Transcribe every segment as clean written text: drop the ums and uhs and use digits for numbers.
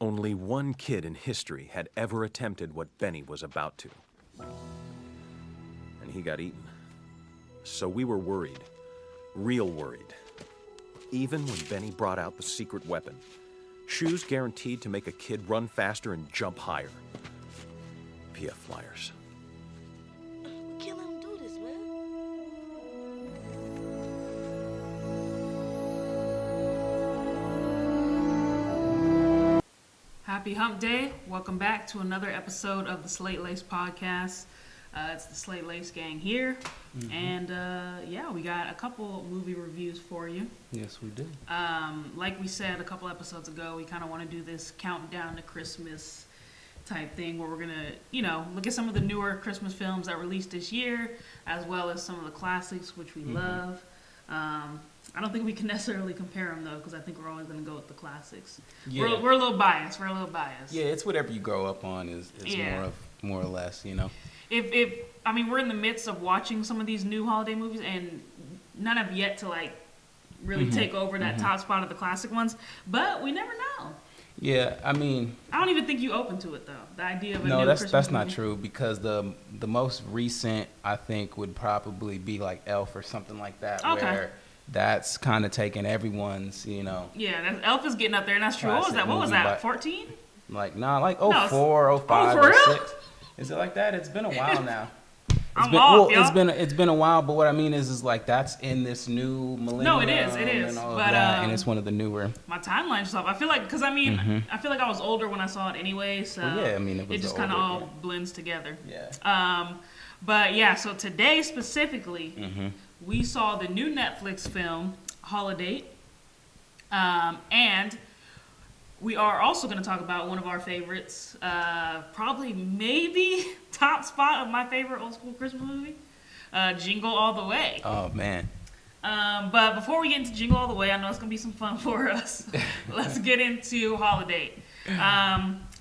Only one kid in history had ever attempted what Benny was about to. And he got eaten. So we were worried. Real worried. Even when Benny brought out the secret weapon. Shoes guaranteed to make a kid run faster and jump higher. PF Flyers. We can't let him do this, man. Happy Hump Day. Welcome back to another episode of the Slate Laced podcast. It's the Slate Laced gang here. Mm-hmm. And we got a couple movie reviews for you. Yes, we do. Like we said a couple episodes ago, we kind of want to do this countdown to Christmas type thing where we're going to, look at some of the newer Christmas films that released this year, as well as some of the classics, which we love. I don't think we can necessarily compare them, though, because I think we're always going to go with the classics. Yeah. We're a little biased. Yeah, it's whatever you grow up on is more or less, We're in the midst of watching some of these new holiday movies, and none have yet to, really take over that top spot of the classic ones, but we never know. Yeah, I don't even think you open to it, though, the idea of a new Christmas that's movie. not true, because the most recent, I think, would probably be like Elf or something like that, where that's kind of taking everyone's, Yeah, Elf is getting up there, and that's true. What was that, 14? 04, 05, 06. Is it like that? It's been a while now. It's been a while, but what I mean is that's in this new millennium. No, it is. And all of that, and it's one of the newer. My timeline's stuff. I feel like, because I feel like I was older when I saw it anyway, so it just kind of all blends together. Yeah. So today specifically, we saw the new Netflix film Holidate, and we are also going to talk about one of our favorites, probably maybe top spot of my favorite old school Christmas movie, Jingle All the Way. Oh, man. But before we get into Jingle All the Way, I know it's going to be some fun for us. Let's get into Holidate.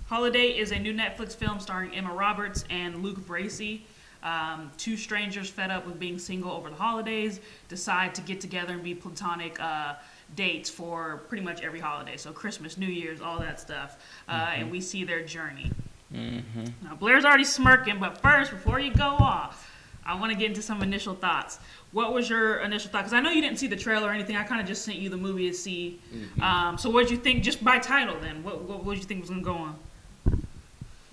Holidate is a new Netflix film starring Emma Roberts and Luke Bracey. Two strangers fed up with being single over the holidays decide to get together and be platonic dates for pretty much every holiday. So Christmas, New Year's, all that stuff. And we see their journey. Now, Blair's already smirking, but first, before you go off, I want to get into some initial thoughts. What was your initial thought? Because I know you didn't see the trailer or anything. I kind of just sent you the movie to see. So what did you think, just by title then? What did you think was going to go on?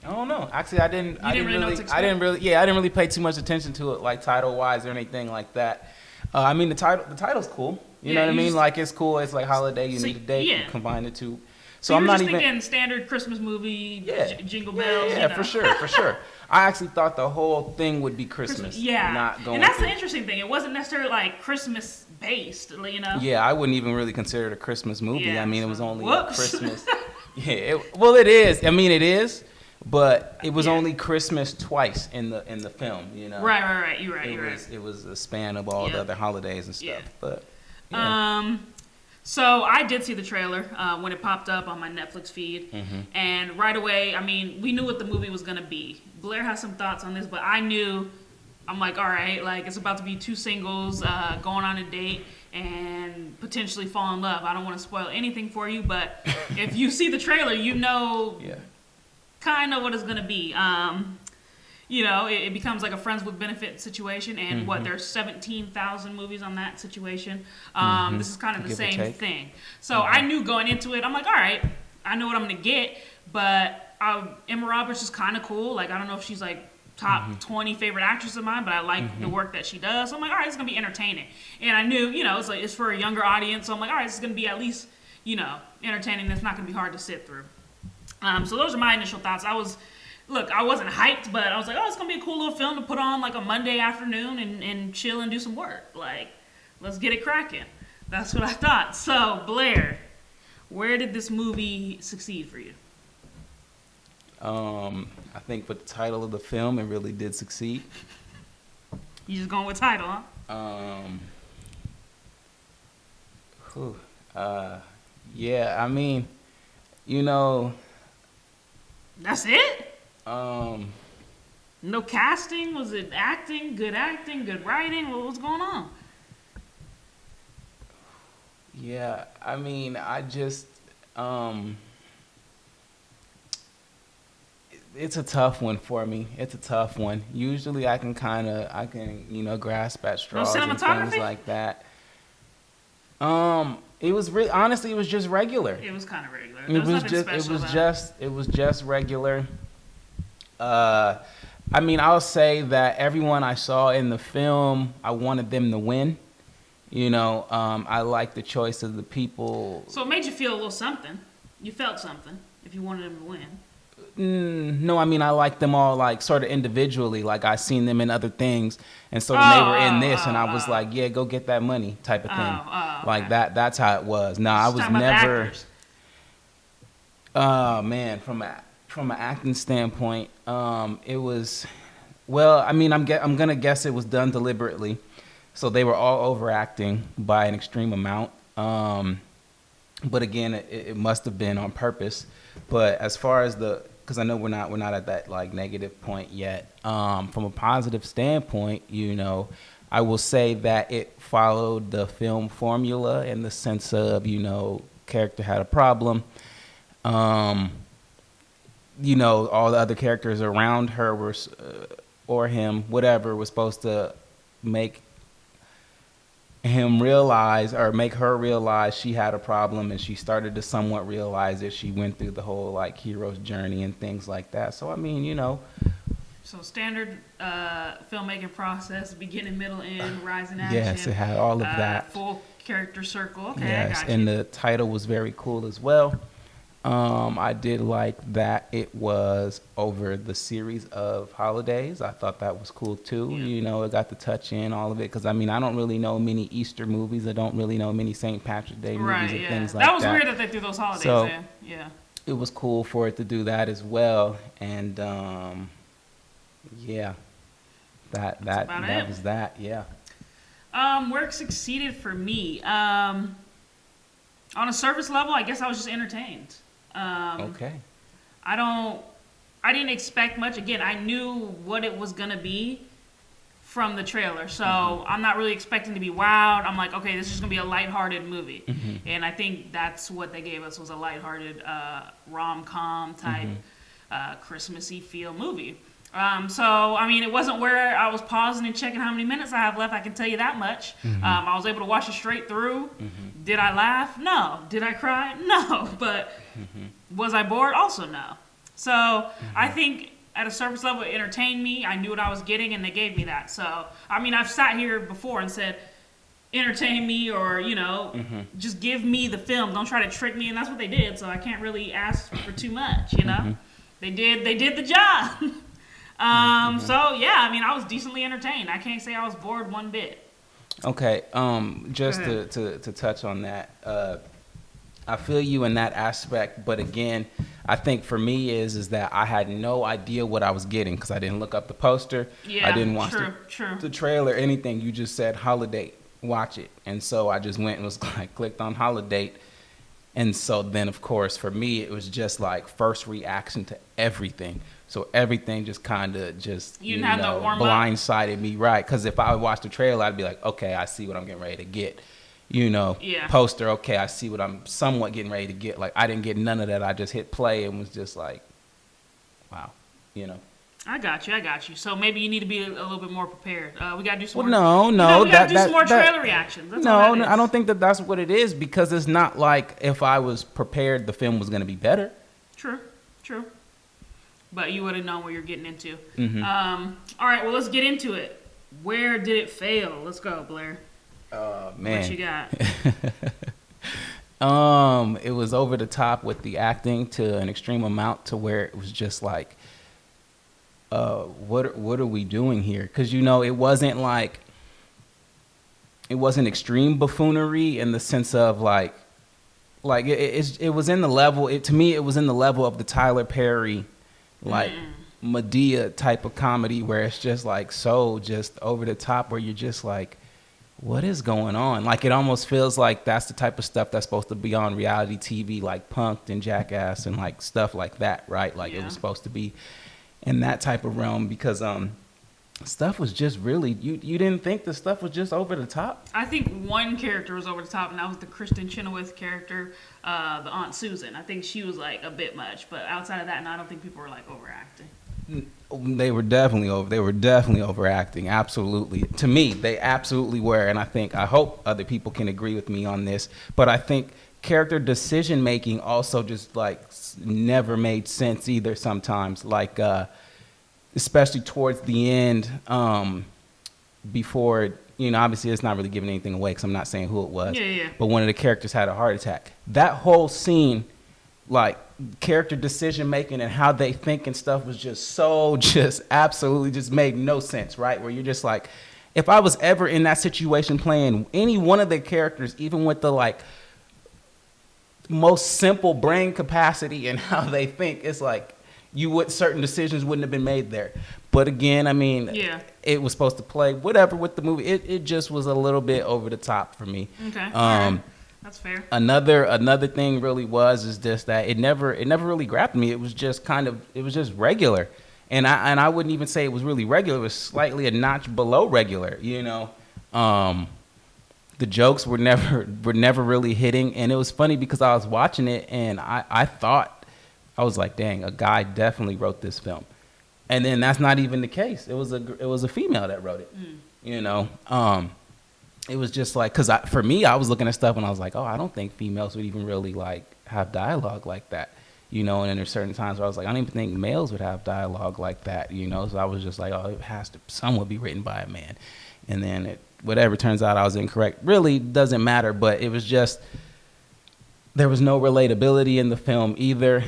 I don't know. Actually, I didn't really know what to expect? I didn't really pay too much attention to it, like title-wise or anything like that. The title's cool. You know what I mean? It's cool. It's like holiday. You need a date. You combine the two. So I'm not even thinking standard Christmas movie, Jingle Bells. Yeah, for sure. I actually thought the whole thing would be Christmas. Not going. And that's the interesting thing. It wasn't necessarily Christmas based. Yeah, I wouldn't even really consider it a Christmas movie. Yeah, it was only Christmas. Yeah. It is. It is. But it was only Christmas twice in the film, Right. You're right. It was a span of all the other holidays and stuff. Yeah. But so I did see the trailer when it popped up on my Netflix feed, and right away, we knew what the movie was gonna be. Blair has some thoughts on this, but I'm like, all right, it's about to be two singles going on a date and potentially fall in love. I don't want to spoil anything for you, but if you see the trailer, kind of what it's going to be. It becomes like a friends with benefit situation, and there's 17,000 movies on that situation. This is kind of the same thing. So I knew going into it, I'm like, all right, I know what I'm going to get, but Emma Roberts is kind of cool. I don't know if she's top 20 favorite actress of mine, but I like the work that she does. So I'm like, all right, it's going to be entertaining. And I knew, it's for a younger audience, so I'm like, all right, it's going to be at least, entertaining. It's not going to be hard to sit through. So those are my initial thoughts. I wasn't hyped, but I was like, oh, it's going to be a cool little film to put on a Monday afternoon and chill and do some work. Let's get it cracking. That's what I thought. So, Blair, where did this movie succeed for you? I think with the title of the film, it really did succeed. You just going with title, huh? That's it? No casting? Was it acting, good writing? What was going on? Yeah, I just it's a tough one for me. It's a tough one. Usually I can grasp at straws and things like that. It was honestly, it was just regular. It was kind of regular. It was just regular. I mean, I'll say that everyone I saw in the film, I wanted them to win. You know, I like the choice of the people. So it made you feel a little something. You felt something if you wanted them to win. No, I mean, I like them all, like, sort of individually. Like, I seen them in other things, and so they were in this, and I was like, yeah, go get that money type of thing. Like, okay. That's how it was. No, I was never... Man, from an acting standpoint, it was... Well, I mean, I'm going to guess it was done deliberately. So they were all overacting by an extreme amount. But again, it must have been on purpose. But as far as because I know we're not at that like negative point yet. From a positive standpoint, you know, I will say that it followed the film formula in the sense of, you know, character had a problem. You know, all the other characters around her were, or him, whatever, was supposed to make him realize or make her realize she had a problem, and she started to somewhat realize it. She went through the whole like hero's journey and things like that. So I mean, you know, so standard filmmaking process, beginning, middle, end, rising action. Yes, it had all of that. Full character circle. Okay, yes, I got you. And the title was very cool as well. I did like that it was over the series of holidays. I thought that was cool too. Yeah. You know, it got to touch in all of it because I mean, I don't really know many Easter movies. I don't really know many St. Patrick's Day movies and things like that. That was weird that they threw those holidays in. Yeah. It was cool for it to do that as well, and yeah, that was that. Yeah. Where it succeeded for me, on a surface level, I guess I was just entertained. Okay. I didn't expect much. Again, I knew what it was going to be from the trailer. So I'm not really expecting to be wowed. I'm like, okay, this is going to be a lighthearted movie. And I think that's what they gave us was a lighthearted rom-com type Christmassy feel movie. So, I mean, it wasn't where I was pausing and checking how many minutes I have left. I can tell you that much. I was able to watch it straight through. Did I laugh? No. Did I cry? No. But was I bored? Also no. So I think at a surface level, it entertained me. I knew what I was getting, and they gave me that. So, I mean, I've sat here before and said, entertain me or, you know, just give me the film. Don't try to trick me. And that's what they did. So I can't really ask for too much, you know. They did the job. So yeah, I mean, I was decently entertained. I can't say I was bored one bit. Okay, just to touch on that, I feel you in that aspect, but again, I think for me is that I had no idea what I was getting because I didn't look up the poster. Yeah, I didn't watch the trailer, anything. You just said Holidate, watch it, and so I just went and was like clicked on Holidate. And so then, of course, for me, it was just like first reaction to everything. So everything just kind of just, you know, blindsided me, right? Because if I watched the trailer, I'd be like, okay, I see what I'm getting ready to get. You know, poster, okay, I see what I'm somewhat getting ready to get. Like, I didn't get none of that. I just hit play and was just like, wow, you know. I got you. So maybe you need to be a little bit more prepared. We got to do some more. No. We got to do some more trailer reactions. That's all that is. I don't think that's what it is because it's not like if I was prepared, the film was going to be better. True. But you would have known what you're getting into. All right, well, let's get into it. Where did it fail? Let's go, Blair. Man. What you got? It was over the top with the acting to an extreme amount to where it was just like, what are we doing here? Because, you know, it wasn't extreme buffoonery in the sense of like it was in the level. To me, it was in the level of the Tyler Perry, like Medea type of comedy where it's just like so just over the top where you're just like, what is going on? Like it almost feels like that's the type of stuff that's supposed to be on reality TV, like Punk'd and Jackass and like stuff like that, right? Like it was supposed to be in that type of realm because stuff was just really you didn't think the stuff was just over the top? I think one character was over the top, and that was the Kristen Chenoweth character, the Aunt Susan. I think she was like a bit much, but outside of that, I don't think people were like overacting. They were definitely overacting. Absolutely. To me, they absolutely were. And I hope other people can agree with me on this. But I think character decision making also just like never made sense either sometimes. Like, especially towards the end, before, obviously it's not really giving anything away because I'm not saying who it was. Yeah. But one of the characters had a heart attack. That whole scene, like, character decision making and how they think and stuff was just absolutely just made no sense, right? Where you're just like, if I was ever in that situation playing any one of the characters, even with the like most simple brain capacity and how they think, it's like certain decisions wouldn't have been made there. But again, I mean, it was supposed to play whatever with the movie. It just was a little bit over the top for me. Okay. That's fair. Another thing really is just that it never really grabbed me. It was just regular, and I wouldn't even say it was really regular. It was slightly a notch below regular. The jokes were never really hitting, and it was funny because I was watching it and I thought, I was like, dang, a guy definitely wrote this film, and then that's not even the case. It was a female that wrote it. It was just like, because for me, I was looking at stuff and I was like, oh, I don't think females would even really like have dialogue like that, and then there's certain times where I was like, I don't even think males would have dialogue like that, so I was just like, oh, it has to somewhat be written by a man, and then whatever turns out I was incorrect really doesn't matter, but it was just, there was no relatability in the film either.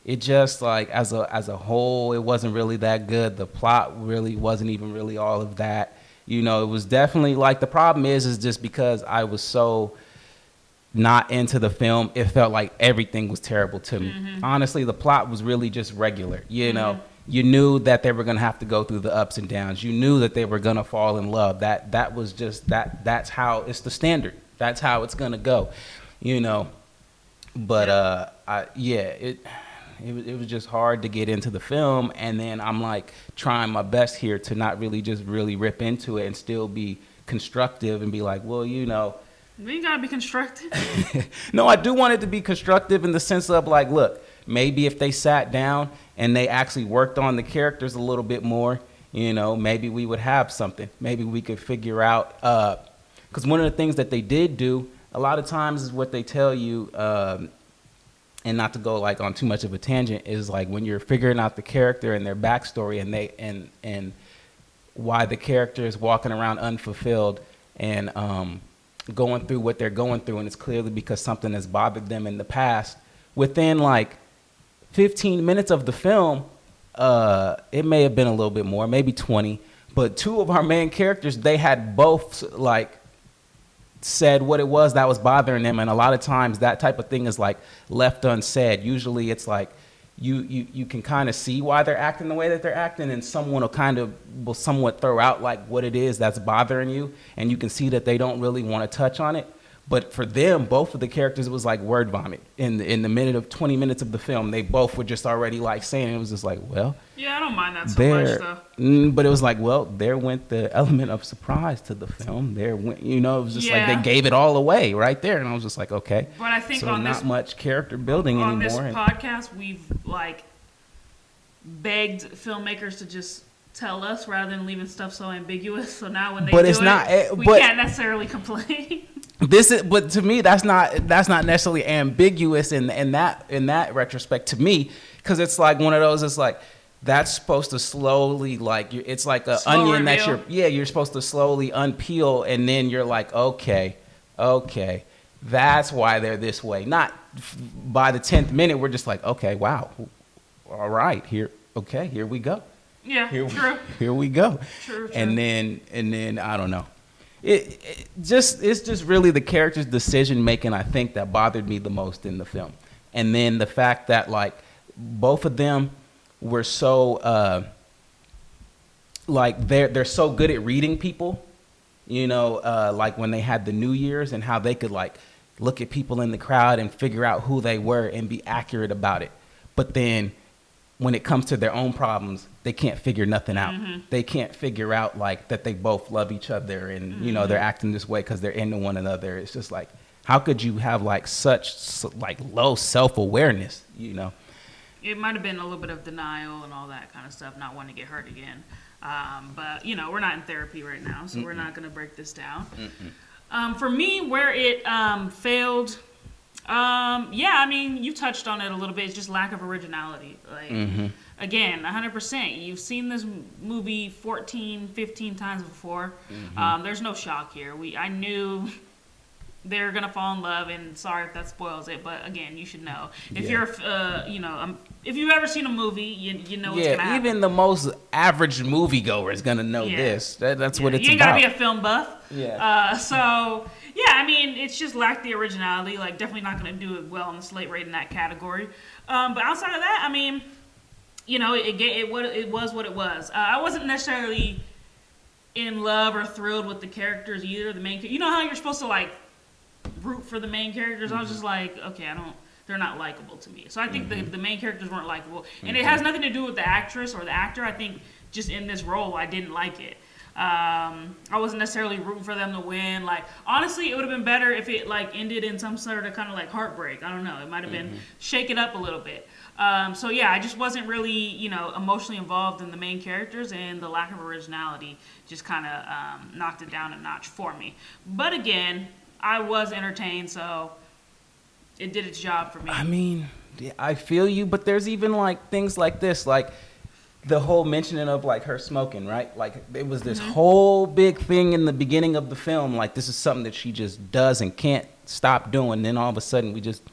It just like as a whole, it wasn't really that good. The plot really wasn't even really all of that. It was definitely like, the problem is just because I was so not into the film, it felt like everything was terrible to me. Mm-hmm. Honestly, the plot was really just regular. Mm-hmm. You knew that they were going to have to go through the ups and downs. You knew that they were going to fall in love. That was just that's how it's the standard. That's how it's going to go. But it was just hard to get into the film, and then I'm like trying my best here to not really just really rip into it and still be constructive and be like, well, We ain't gotta be constructive. No, I do want it to be constructive in the sense of like, look, maybe if they sat down and they actually worked on the characters a little bit more, maybe we would have something. Maybe we could figure out, because one of the things that they did do a lot of times is what they tell you, and not to go like on too much of a tangent, is like when you're figuring out the character and their backstory and why the character is walking around unfulfilled and going through what they're going through, and it's clearly because something has bothered them in the past. Within like 15 minutes of the film, it may have been a little bit more, maybe 20, but two of our main characters, they had both like said what it was that was bothering them, and a lot of times that type of thing is like left unsaid. Usually it's like you can kind of see why they're acting the way that they're acting, and someone will somewhat throw out like what it is that's bothering you, and you can see that they don't really want to touch on it. But for them, both of the characters, it was like word vomit. In the 20 minutes of the film, they both were just already like saying, it was just like, well. Yeah, I don't mind that so much though. But it was like, well, there went the element of surprise to the film. There went, it was just like they gave it all away right there. And I was just like, okay. But I think so on not much character building on anymore. On this podcast, we've like begged filmmakers to just tell us rather than leaving stuff so ambiguous. So now when they we can't necessarily complain. But to me, that's not necessarily ambiguous in that retrospect to me, because it's like one of those. It's like that's supposed to slowly, like, it's like an onion reveal. You're supposed to slowly unpeel, and then you're like, okay, that's why they're this way. Not by the 10th minute, we're just like, okay, wow, all right, here we go. Yeah, true. Here we go. True. And then I don't know. It's just really the character's decision making, I think, that bothered me the most in the film. And then the fact that like both of them were so like they're so good at reading people, like when they had the New Year's and how they could like look at people in the crowd and figure out who they were and be accurate about it. But then when it comes to their own problems, they can't figure nothing out. Mm-hmm. They can't figure out like that they both love each other and you know they're acting this way because they're into one another. It's just like, how could you have like such like low self-awareness? You know, it might have been a little bit of denial and all that kind of stuff, not wanting to get hurt again. But you know, we're not in therapy right now, so we're not going to break this down. For me, where it failed. Yeah, I mean, you touched on it a little bit. It's just lack of originality. Like, again, 100%. You've seen this movie 14, 15 times before. There's no shock here. I knew they were gonna fall in love, and sorry if that spoils it, but again, you should know. If you're, you know, if you've ever seen a movie, you know what's gonna happen. Even the most average moviegoer is gonna know this. That's what it's about. You ain't gotta be a film buff. Yeah. Yeah, I mean, it's just lacked the originality. Like, definitely not going to do it well in the Slate rate in that category. But outside of that, I mean, you know, it was what it was. I wasn't necessarily in love or thrilled with the characters either. The main, you know how you're supposed to like root for the main characters. I was just like, okay, they're not likable to me. So I think the main characters weren't likable, and it has nothing to do with the actress or the actor. I think just in this role, I didn't like it. I wasn't necessarily rooting for them to win. Like, honestly, it would have been better if it like ended in some sort of kind of like heartbreak. I don't know. It might have been shake it up a little bit. So yeah, I just wasn't really, you know, emotionally involved in the main characters, and the lack of originality just kind of knocked it down a notch for me. But again, I was entertained, so it did its job for me. I mean, I feel you, but there's even like things like this, like the whole mentioning of like her smoking, right? Like it was this whole big thing in the beginning of the film. Like this is something that she just does and can't stop doing. Then all of a sudden we just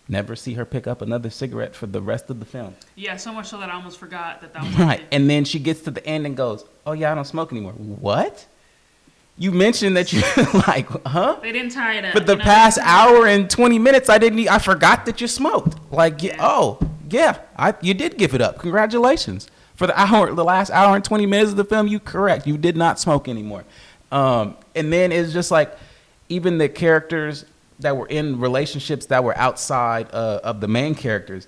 never see her pick up another cigarette for the rest of the film. Yeah, so much so that I almost forgot that was right. And then she gets to the end and goes, "Oh yeah, I don't smoke anymore." What? You mentioned that you like, huh? They didn't tie it up. For the past hour and 20 minutes, I forgot that you smoked. Like, you did give it up. Congratulations. For the last hour and 20 minutes of the film, you did not smoke anymore. And then it's just like, even the characters that were in relationships that were outside of the main characters,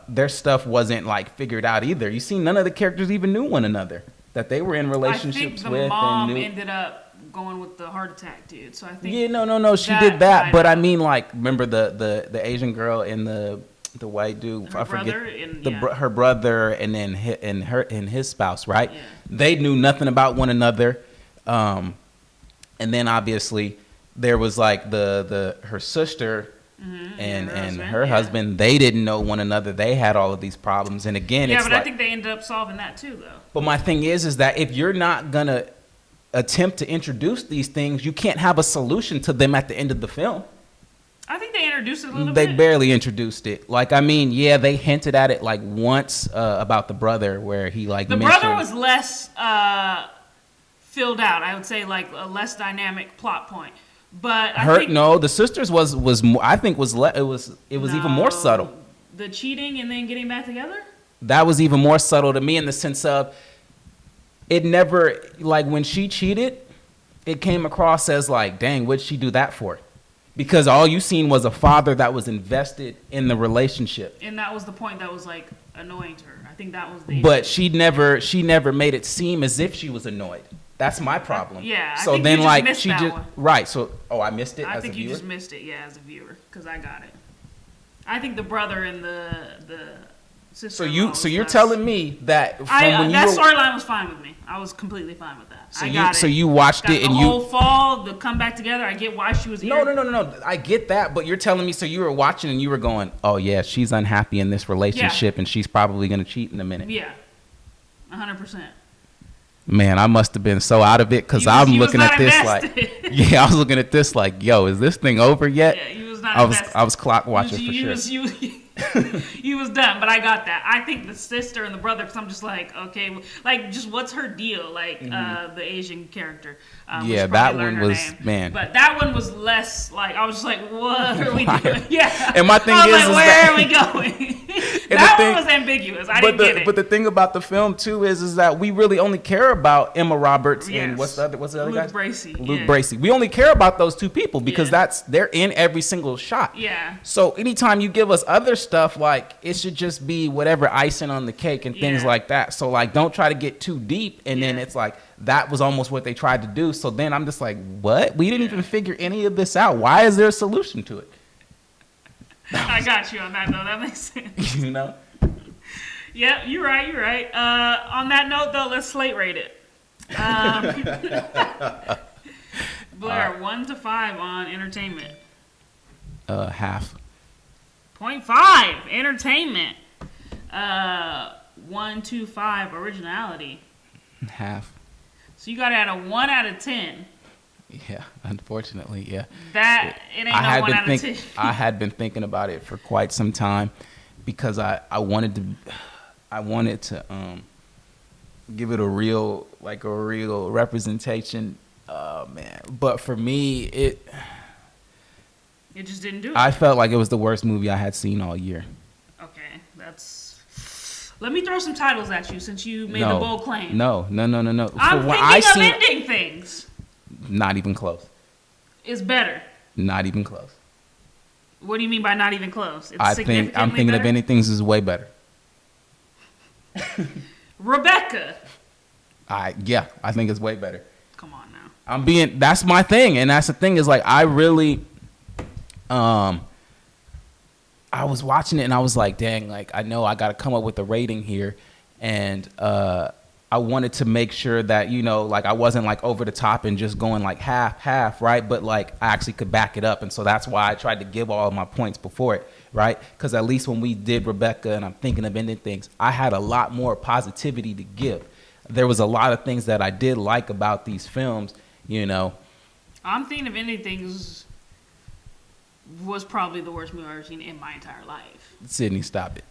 their stuff wasn't like figured out either. You see, none of the characters even knew one another that they were in relationships with. I think the mom ended up going with the heart attack dude. So I think no, she did that. But I mean, like, remember the Asian girl and the white dude, I forget her brother, and then his spouse, right? Yeah. They knew nothing about one another, and then obviously there was like her sister and her husband. They didn't know one another. They had all of these problems, and again, it's but I think they ended up solving that too, though. But my thing is that if you're not gonna attempt to introduce these things, you can't have a solution to them at the end of the film. I think they introduced it a little bit. They barely introduced it. Like, I mean, yeah, they hinted at it like once about the brother, where he like the brother was less filled out. I would say like a less dynamic plot point. But the sisters was more, I think it was even more subtle. The cheating and then getting back together? That was even more subtle to me, in the sense of it never, like when she cheated, it came across as like, dang, what'd she do that for? Because all you seen was a father that was invested in the relationship. And that was the point that was like annoying to her. I think that was the But she never made it seem as if she was annoyed. That's my problem. So then like she just right. So I missed it. I think you just missed it. Yeah, as a viewer, because I got it. I think the brother and the sister. So you're telling me that that storyline was fine with me. I was completely fine with that. So you watched it and the whole fall, the come back together. I get why she was. No. I get that, but you're telling me, so you were watching and you were going, oh yeah, she's unhappy in this relationship and she's probably gonna cheat in a minute. Yeah, 100%. Man, I must have been so out of it, because I'm looking at this like, I was looking at this like, yo, is this thing over yet? Yeah, you was not I was clock watching for sure. He was done, but I got that. I think the sister and the brother, because I'm just like, okay, like, just what's her deal? Like, the Asian character. That one was, man. But that one was less, like, I was just like, what are we doing? Yeah. And my thing where are we going? that one was ambiguous. I didn't get it. But the thing about the film too is that we really only care about Emma Roberts and what's the other guy? Luke Bracey. We only care about those two people because they're in every single shot. Yeah. So anytime you give us other stuff, like it should just be whatever icing on the cake and things like that. So like don't try to get too deep, and then it's like that was almost what they tried to do. So then I'm just like, what? We didn't even figure any of this out. Why is there a solution to it? I got you on that though. That makes sense. You know? Yeah, you're right. On that note though, let's slate rate it. Blair, 1 to 5 on entertainment. Half. 0.5 entertainment. 1 to 5 originality. Half. So you got it at a 1 out of 10. Yeah, unfortunately, yeah. It ain't no 1 out of 10. I had been thinking about it for quite some time because I wanted to give it a real representation. Man, but for me it just didn't do it. I felt like it was the worst movie I had seen all year. Okay, let me throw some titles at you since you made the bold claim. No. I'm thinking of ending things. Not even close. It's better. Not even close. What do you mean by not even close? I'm thinking of ending things is way better. Rebecca. I think it's way better. Come on now. That's my thing, and that's the thing is like I really I was watching it and I was like, dang, like I know I got to come up with a rating here, and I wanted to make sure that, you know, like I wasn't like over the top and just going like half, right? But like I actually could back it up. And so that's why I tried to give all of my points before it, right? Because at least when we did Rebecca and I'm thinking of ending things, I had a lot more positivity to give. There was a lot of things that I did like about these films, you know. I'm thinking of ending things was probably the worst movie I've ever seen in my entire life. Sydney, stop it.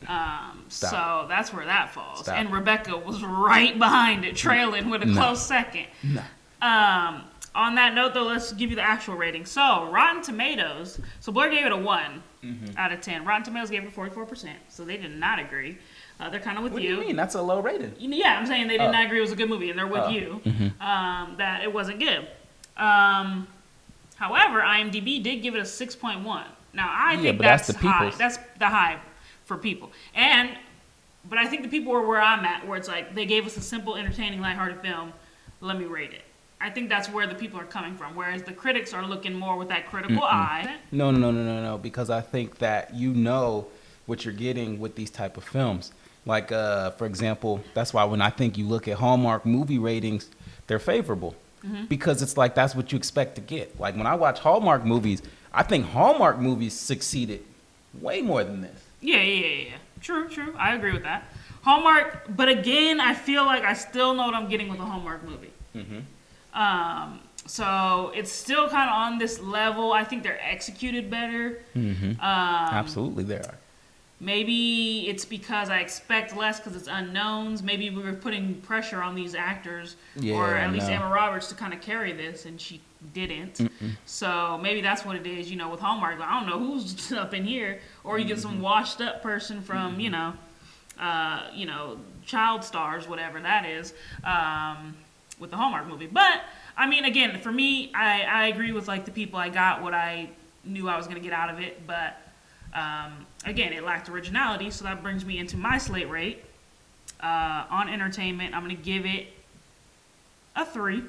So that's where that falls. Stop. And Rebecca was right behind it, trailing with a close second. No. On that note, though, let's give you the actual rating. So Rotten Tomatoes. So Blair gave it a 1 out of 10. Rotten Tomatoes gave it 44%. So they did not agree. They're kind of with you. you. What do you mean? That's a low rating. Yeah, I'm saying they did not agree it was a good movie, and they're with you. That it wasn't good. However, IMDb did give it a 6.1. Now, I think that's high. That's the high for people. But I think the people are where I'm at, where it's like, they gave us a simple, entertaining, lighthearted film. Let me rate it. I think that's where the people are coming from, whereas the critics are looking more with that critical eye. No, because I think that you know what you're getting with these type of films. Like, for example, that's why when I think you look at Hallmark movie ratings, they're favorable. Because it's like that's what you expect to get. Like when I watch Hallmark movies, I think Hallmark movies succeeded way more than this. Yeah. True. I agree with that. Hallmark, but again, I feel like I still know what I'm getting with a Hallmark movie. So it's still kind of on this level. I think they're executed better. Absolutely, they are. Maybe it's because I expect less because it's unknowns. Maybe we were putting pressure on these actors, or at least Emma Roberts, to kind of carry this, and she didn't. So maybe that's what it is. You know, with Hallmark, I don't know who's up in here, or you get some washed up person from child stars, whatever that is, with the Hallmark movie. But I mean, again, for me, I agree with like the people. I got what I knew I was going to get out of it, but. Again, it lacked originality, so that brings me into my slate rate. On entertainment, I'm going to give it a 3. Okay.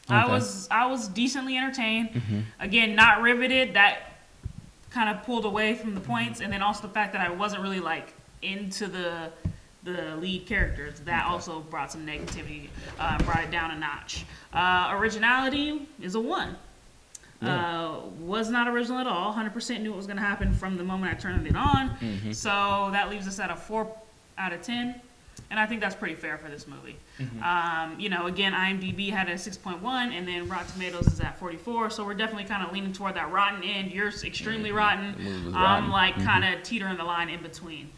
I was decently entertained. Again, not riveted. That kind of pulled away from the points, and then also the fact that I wasn't really like into the lead characters. That also brought some negativity, brought it down a notch. Originality is a 1. Was not original at all. 100% knew what was going to happen from the moment I turned it on. So that leaves us at a 4 out of 10. And I think that's pretty fair for this movie. Again, IMDb had a 6.1, and then Rotten Tomatoes is at 44. So we're definitely kind of leaning toward that rotten end. You're extremely rotten. I'm like kind of teetering the line in between.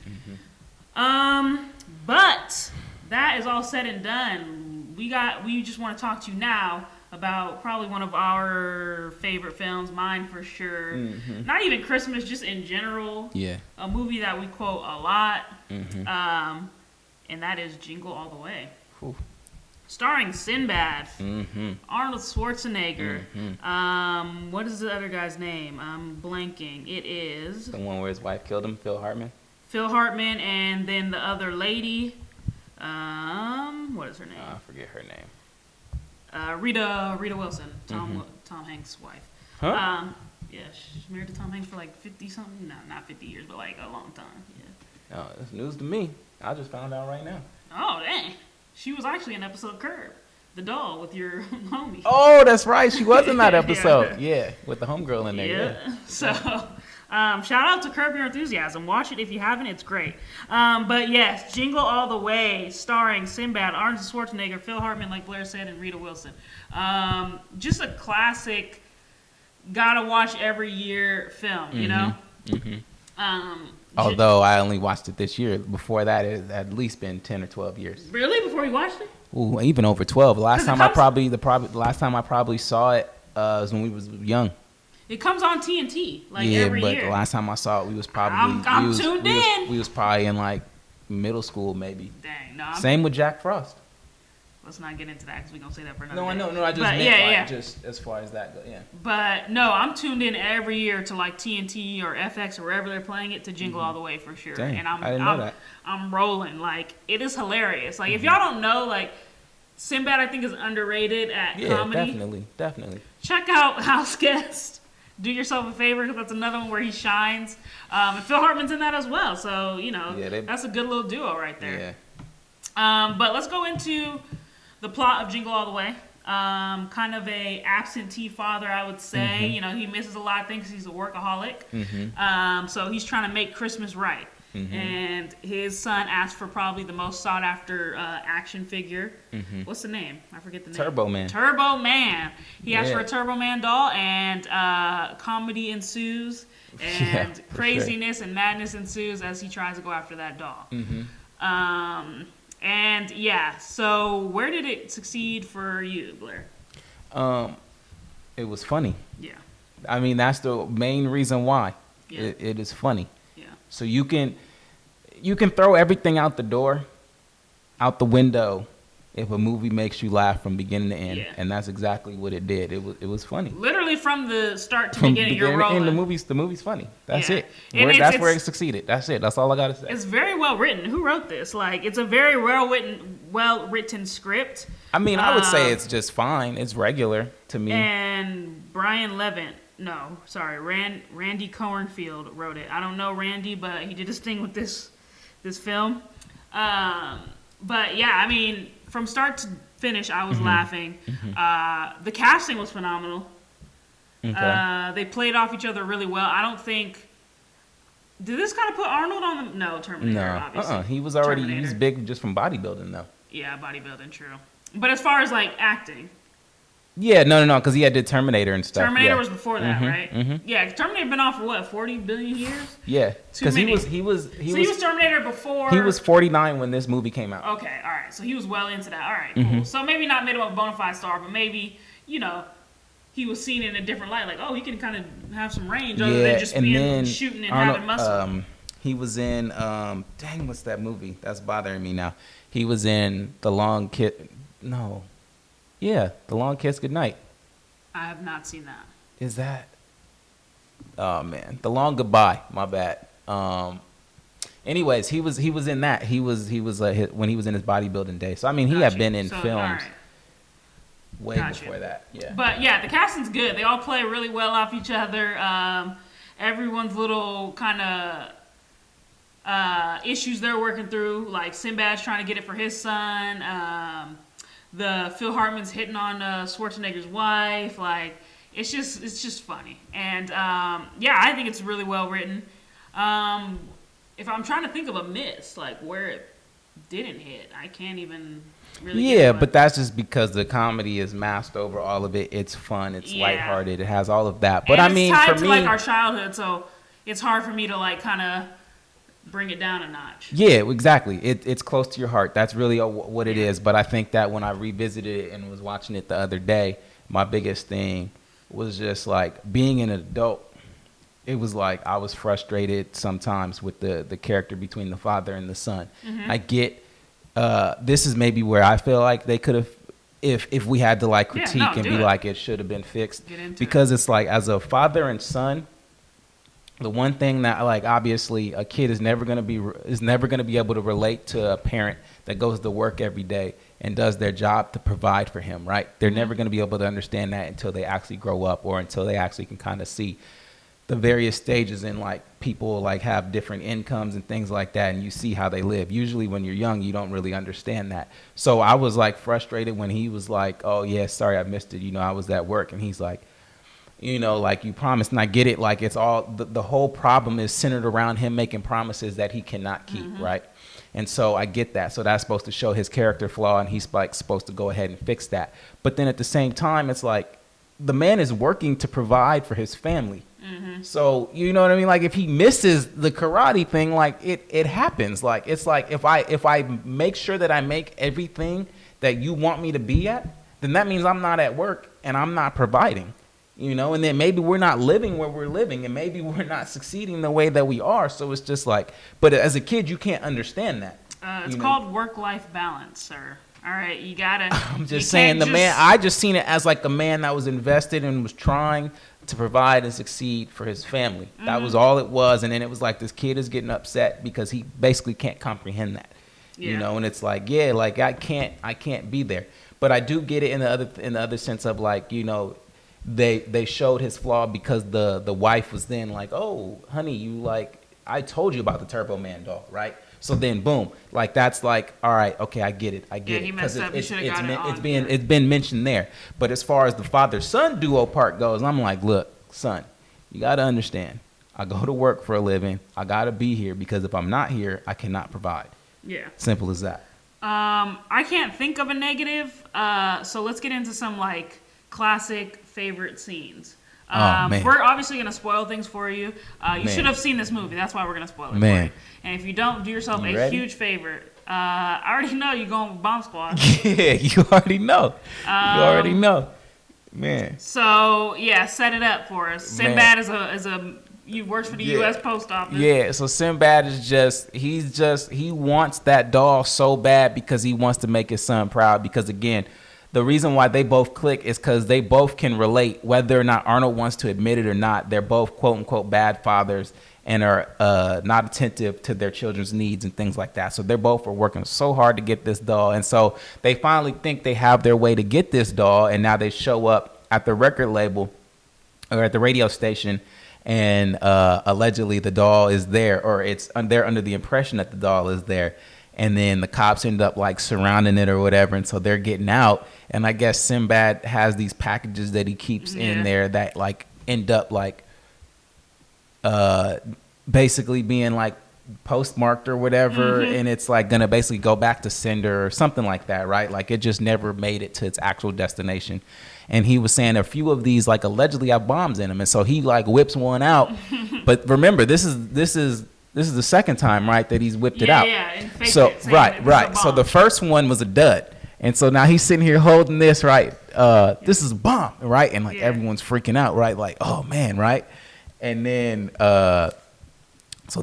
But that is all said and done. We just want to talk to you now about probably one of our favorite films, mine for sure. Mm-hmm. Not even Christmas, just in general. Yeah. A movie that we quote a lot. Mm-hmm. And that is Jingle All the Way. Whew. Starring Sinbad, Mm-hmm. Arnold Schwarzenegger. Mm-hmm. What is the other guy's name? I'm blanking. It is The one where his wife killed him, Phil Hartman. Phil Hartman, and then the other lady. What is her name? I forget her name. Rita Wilson, Tom Hanks' wife. Huh? Yeah, she's married to Tom Hanks for like 50 something. No, not 50 years, but like a long time. Yeah. Oh, it's news to me. I just found out right now. Oh, dang. She was actually in an episode of Curb, the doll with your homie. Oh, that's right. She was in that episode. Yeah, with the homegirl in there. Yeah. So, shout out to Curb Your Enthusiasm. Watch it if you haven't. It's great. But yes, Jingle All the Way, starring Sinbad, Arnold Schwarzenegger, Phil Hartman, like Blair said, and Rita Wilson. Just a classic, gotta watch every year film, you know? Mm-hmm. Although I only watched it this year. Before that, it had at least been 10 or 12 years. Really? Before you watched it? Ooh, even over 12. The last time I probably saw it was when we was young. It comes on TNT every year. Yeah, but the last time I saw it, we was probably I'm tuned in. We was probably in like middle school, maybe. Dang, no. Same with Jack Frost. Let's not get into that because we're going to say that for another No, day. I know. No, I just meant just as far as that goes, yeah. But no, I'm tuned in every year to like TNT or FX or wherever they're playing it to Jingle All the Way for sure. Dang, and I didn't know that. I'm rolling. Like, it is hilarious. Like, if y'all don't know, like, Sinbad I think is underrated at comedy. Yeah, definitely. Check out House Guest. Do yourself a favor because that's another one where he shines. And Phil Hartman's in that as well. So, you know, that's a good little duo right there. Yeah. But let's go into the plot of Jingle All the Way. Kind of a absentee father, I would say. Mm-hmm. You know, he misses a lot of things. He's a workaholic. Mm-hmm. So he's trying to make Christmas right. Mm-hmm. And his son asked for probably the most sought after action figure. Mm-hmm. What's the name? I forget the name. Turbo Man. Turbo Man. He asked for a Turbo Man doll, and comedy ensues, and craziness and madness ensues as he tries to go after that doll. Mm-hmm. And yeah, so where did it succeed for you, Blair? It was funny. Yeah. I mean, that's the main reason why. Yeah. It is funny. Yeah. So you can throw everything out the window, if a movie makes you laugh from beginning to end, and that's exactly what it did. It was funny. Literally from the start to beginning, you're rolling. And the movie's funny. That's it. And that's where it succeeded. That's it. That's all I gotta say. It's very well written. Who wrote this? Like, it's a very well written script. I mean, I would say it's just fine. It's regular to me. And Randy Cohenfield wrote it. I don't know Randy, but he did his thing with this film. But yeah, I mean, from start to finish, I was laughing. Mm-hmm. The casting was phenomenal. Okay. They played off each other really well. I don't think. Did this kind of put Arnold on the? No, Terminator. No, obviously. He was already. He's big just from bodybuilding, though. Yeah, bodybuilding, true. But as far as like acting. Yeah, no, because he had did Terminator and stuff. Terminator was before that, right? Mm-hmm. Yeah, Terminator been on for what, 40 billion years? Yeah, because he was Terminator before. He was 49 when this movie came out. Okay, all right, so he was well into that. All right, cool. So maybe not made him a bona fide star, but maybe he was seen in a different light. Like, oh, he can kind of have some range other than just being shooting and having muscle. He was in what's that movie? That's bothering me now. He was in The Long Kiss. No. Yeah, The Long Kiss Goodnight. I have not seen that. Is that? Oh man, The Long Goodbye. My bad. Anyways, he was in that. He was when he was in his bodybuilding days. So I mean, he had been in films way before that. Yeah. But yeah, the casting's good. They all play really well off each other. Everyone's little kind of issues they're working through, like Sinbad's trying to get it for his son. The Phil Hartman's hitting on Schwarzenegger's wife. Like, it's just funny. And I think it's really well written. If I'm trying to think of a miss, like where it didn't hit, I can't even really. Yeah, but that's just because the comedy is masked over all of it. It's fun. It's lighthearted. It has all of that. But and I mean, it's tied for to me, like our childhood, so it's hard for me to like kind of bring it down a notch. Yeah, exactly. It's close to your heart. That's really what it is. But I think that when I revisited it and was watching it the other day, my biggest thing was just like being an adult. It was like I was frustrated sometimes with the character between the father and the son. I get this is maybe where I feel like they could have, if we had to like critique and be like it should have been fixed, because it's like as a father and son, the one thing that like obviously a kid is never going to be able to relate to a parent that goes to work every day and does their job to provide for him, right? They're never going to be able to understand that until they actually grow up, or until they actually can kind of see the various stages in like people like have different incomes and things like that, and you see how they live. Usually when you're young, you don't really understand that. So I was like frustrated when he was like, oh yeah, sorry I missed it, I was at work. And he's like, like you promised. And I get it, like it's all the whole problem is centered around him making promises that he cannot keep, right? And so I get that. So that's supposed to show his character flaw, and he's like supposed to go ahead and fix that. But then at the same time, it's like the man is working to provide for his family. So you know what I mean? Like if he misses the karate thing, like it happens. Like it's like if I make sure that I make everything that you want me to be at, then that means I'm not at work and I'm not providing. And then maybe we're not living where we're living, and maybe we're not succeeding the way that we are. So it's just like, but as a kid, you can't understand that. It's called work-life balance, sir. All right, you gotta. I'm just saying, man, I just seen it as like a man that was invested and was trying to provide and succeed for his family. That was all it was. And then it was like this kid is getting upset because he basically can't comprehend that. And it's like, yeah, like I can't be there. But I do get it in the other sense of like, they showed his flaw because the wife was then like, oh honey, I told you about the Turbo Man doll, right? So then boom, like that's like, all right, okay, I get it. He messed up. He should have got it on. It's been mentioned there. But as far as the father-son duo part goes, I'm like, look, son, you got to understand. I go to work for a living. I got to be here because if I'm not here, I cannot provide. Yeah. Simple as that. I can't think of a negative. So let's get into some like classic favorite scenes. We're obviously going to spoil things for you. You should have seen this movie. That's why we're going to spoil it for you. And if you don't, do yourself a huge favor. I already know you're going with Bomb Squad. Yeah, you already know. Man. So, yeah, set it up for us. Sinbad you works for the U.S. Post Office. Yeah, so Sinbad is he wants that doll so bad because he wants to make his son proud. Because, again, the reason why they both click is because they both can relate, whether or not Arnold wants to admit it or not. They're both quote-unquote bad fathers and are not attentive to their children's needs and things like that. So they're both working so hard to get this doll. And so they finally think they have their way to get this doll, and now they show up at the record label or at the radio station, and allegedly the doll is there, or they're under the impression that the doll is there. And then the cops end up like surrounding it or whatever. And so they're getting out. And I guess Sinbad has these packages that he keeps in there that like end up like basically being like postmarked or whatever. And it's like going to basically go back to sender or something like that, right? Like it just never made it to its actual destination. And he was saying a few of these like allegedly have bombs in them. And so he like whips one out. But remember, this is the second time, right, that he's whipped it out. Yeah, and faked so it, right. So the first one was a dud, and so now he's sitting here holding this, right? This is a bomb, right? And like everyone's freaking out, right? Like, oh man, right? And then so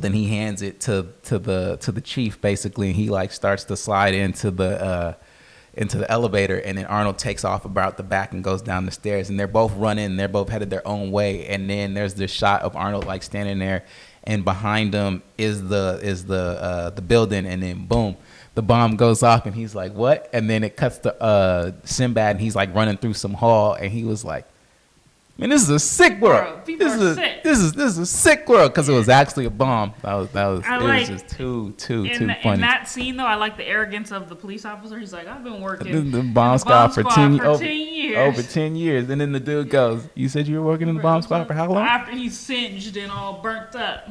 then he hands it to the chief basically, and he like starts to slide into the elevator, and then Arnold takes off about the back and goes down the stairs, and they're both running, and they're both headed their own way. And then there's this shot of Arnold like standing there, and behind him is the building, and then boom, the bomb goes off, and he's like, what? And then it cuts to Sinbad, and he's like running through some hall, and he was like, man, this is a sick world. People are sick. This is a sick world, because it was actually a bomb. It was just too funny. In that scene, though, I like the arrogance of the police officer. He's like, I've been working in the bomb squad for 10 years. Over 10 years. And then the dude goes, you said you were working in the bomb squad for how long? After he's singed and all burnt up.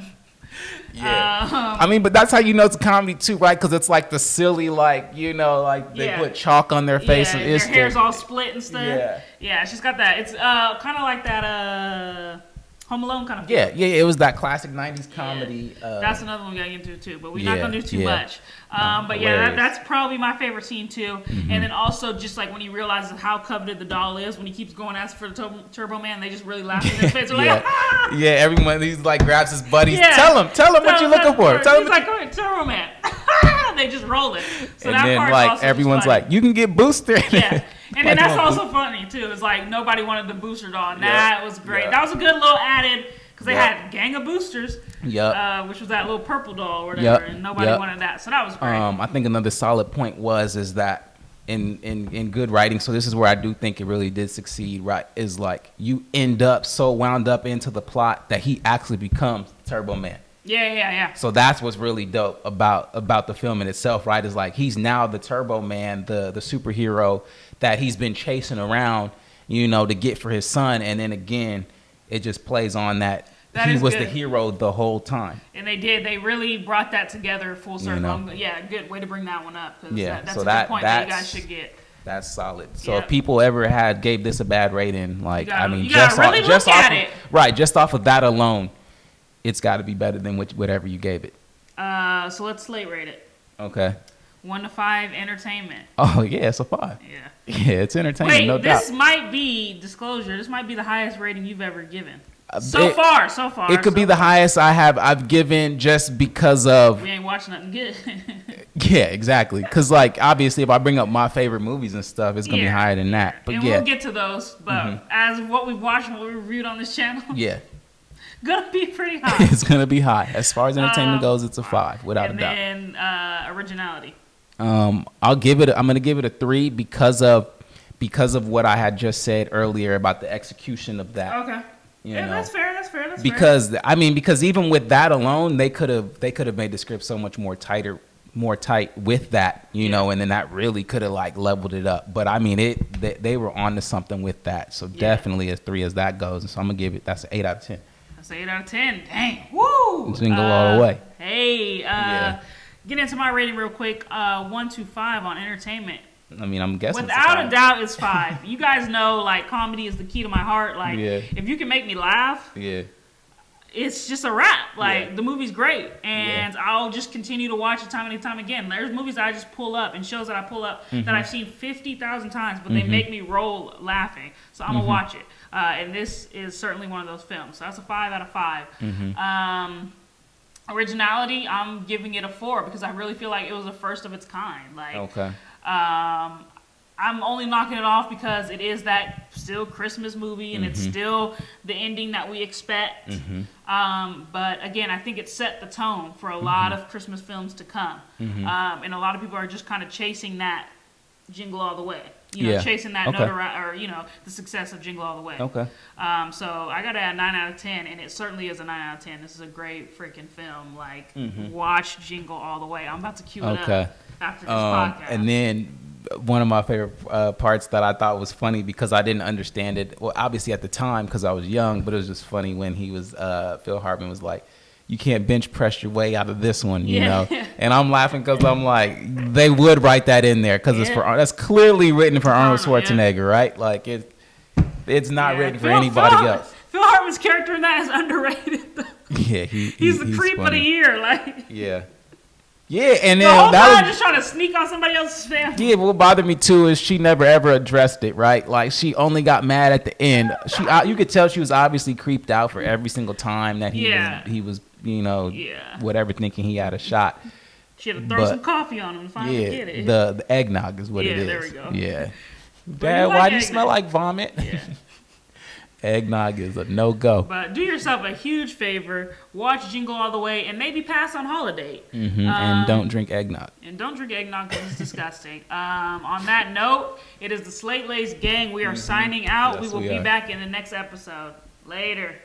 Yeah. I mean, but that's how you know it's a comedy too, right? Because it's like the silly, like, like they put chalk on their face. Yeah, and their hair's all split and stuff. Yeah, she's got that. It's kind of like that Home Alone kind of. Yeah, it was that classic '90s comedy. Yeah. That's another one we gotta get into too, but we're not gonna do too much. But that's probably my favorite scene too. Mm-hmm. And then also just like when he realizes how coveted the doll is, when he keeps going asking for the Turbo Man, they just really laugh in his face. They're like, ah! Yeah, everyone he's like grabs his buddies. Tell him what you're looking for. Tell him. He's like, oh, Turbo Man. They just roll it. So and that then part like also everyone's like, you can get boosted. Yeah. And then that's also funny too. It's like nobody wanted the booster doll. And that was great. That was a good little added. Because they had Gang of Boosters, which was that little purple doll or whatever, and nobody wanted that. So that was great. I think another solid point is that in good writing, so this is where I do think it really did succeed, right, is like you end up so wound up into the plot that he actually becomes Turbo Man. Yeah. So that's what's really dope about the film in itself, right, is like he's now the Turbo Man, the superhero that he's been chasing around, to get for his son, and then again, it just plays on that he was the hero the whole time. And they did. They really brought that together full circle. Yeah, good way to bring that one up. That's a good point that you guys should get. That's solid. So if people ever gave this a bad rating, just off of that alone, it's got to be better than whatever you gave it. So let's slate rate it. Okay. 1 to 5 entertainment. Oh yeah, it's a 5. Yeah, it's entertainment. No doubt. This might be disclosure. This might be the highest rating you've ever given. So far. It could be the highest I've given just because of we ain't watching nothing good. Yeah, exactly. Because like obviously, if I bring up my favorite movies and stuff, it's gonna be higher than that. But we'll get to those. But as what we've watched and what we reviewed on this channel, gonna be pretty high. It's gonna be high. As far as entertainment goes, it's a 5 without a doubt. And then originality. I'm gonna give it a 3 because of what I had just said earlier about the execution of that. Okay. That's fair. Because even with that alone, they could have made the script so much more tight with that, and then that really could have like leveled it up. But I mean, they were onto something with that. So definitely as 3 as that goes. And so I'm gonna give it. That's an 8 out of 10. That's an 8 out of 10. Dang. Woo. Jingle all the way. Hey. Get into my rating real quick. 1 to 5 on entertainment. I mean, I'm guessing without a doubt it's 5. You guys know, like, comedy is the key to my heart. Like, if you can make me laugh, it's just a wrap. Like, the movie's great, and I'll just continue to watch it time and time again. There's movies that I just pull up and shows that I pull up that I've seen 50,000 times, but they make me roll laughing. So I'm gonna watch it. And this is certainly one of those films. So that's a 5 out of 5. Originality, I'm giving it a 4 because I really feel like it was the first of its kind. Like, I'm only knocking it off because it is that still Christmas movie and it's still the ending that we expect. But again, I think it set the tone for a lot of Christmas films to come. And a lot of people are just kind of chasing that Jingle All the Way. Chasing that notoriety or the success of Jingle All the Way. So I got it at 9 out of 10, and it certainly is a 9 out of 10. This is a great freaking film. Like, watch Jingle All the Way. I'm about to cue it up after this podcast. And then one of my favorite parts that I thought was funny because I didn't understand it. Well, obviously at the time because I was young, but it was just funny when he was Phil Hartman was like, you can't bench press your way out of this one, you know? And I'm laughing because I'm like, they would write that in there because that's clearly written for Arnold Schwarzenegger, right? Like, it's not written for anybody else. Phil Hartman's character in that is underrated, though. Yeah, he's the creep of the year, like. Yeah, and then the whole time just trying to sneak on somebody else's family. Yeah, what bothered me too is she never ever addressed it, right? Like she only got mad at the end. You could tell she was obviously creeped out for every single time that he was whatever, thinking he had a shot. She had to throw some coffee on him to finally get it. The eggnog is what it is. There we go. Yeah. Dad, why do you smell like vomit? Yeah. Eggnog is a no-go. But do yourself a huge favor. Watch Jingle All the Way and maybe pass on Holidate. And don't drink eggnog. And don't drink eggnog because it's disgusting. On that note, it is the Slate Laced gang. We are signing out. Yes, we will be back in the next episode. Later.